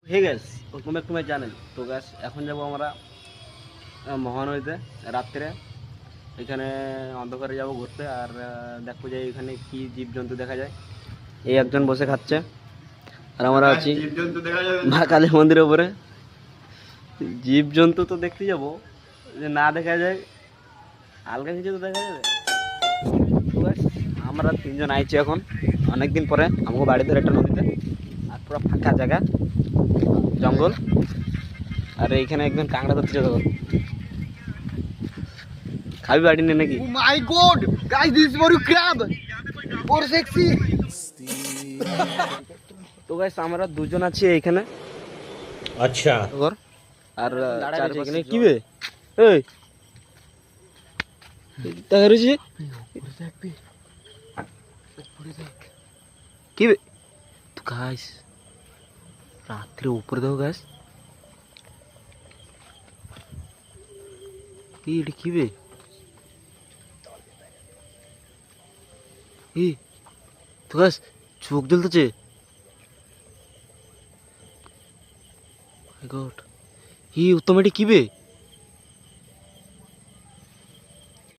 হে gas ওরকম একটু জানেন তো গ্যাস এখন যাব আমরা মহানদীতে রাত্রে। এখানে অন্ধকারে যাব ঘুরতে আর দেখবো যে এখানে কি জীবজন্তু দেখা যায়। এই একজন বসে খাচ্ছে আর আমরা আছি জীবজন্তু দেখা যাবে মা কালী মন্দিরের উপরে। জীবজন্তু তো দেখতে যাব, যে না দেখা যায় হালকা কিছু তো দেখা যাবে। তো guys, আমরা তিনজন আইছি এখন অনেকদিন পরে আমাকে বাড়ি ধরে একটা নদীতে, আর পুরো ফাঁকা জায়গা, জঙ্গল, আর এইখানে একজন কাঁকড়া ধরতে যেতে পারবো। খাবি বাড়ি নিয়ে নাকি? Oh my god! Guys, this is for you crab! Or sexy! তো গাইস আমরা দুজন আছি এইখানে। अच्छा ঘর আর চারপাশে কি বে এই দেখা রয়েছে কি বে তো গাইস রাত্রে উপরে দেখো গাইস এটা কি বে এই তো গাইস চোখ জ্বলতেছে। মাই গড এই উত্তম এটি কি বে?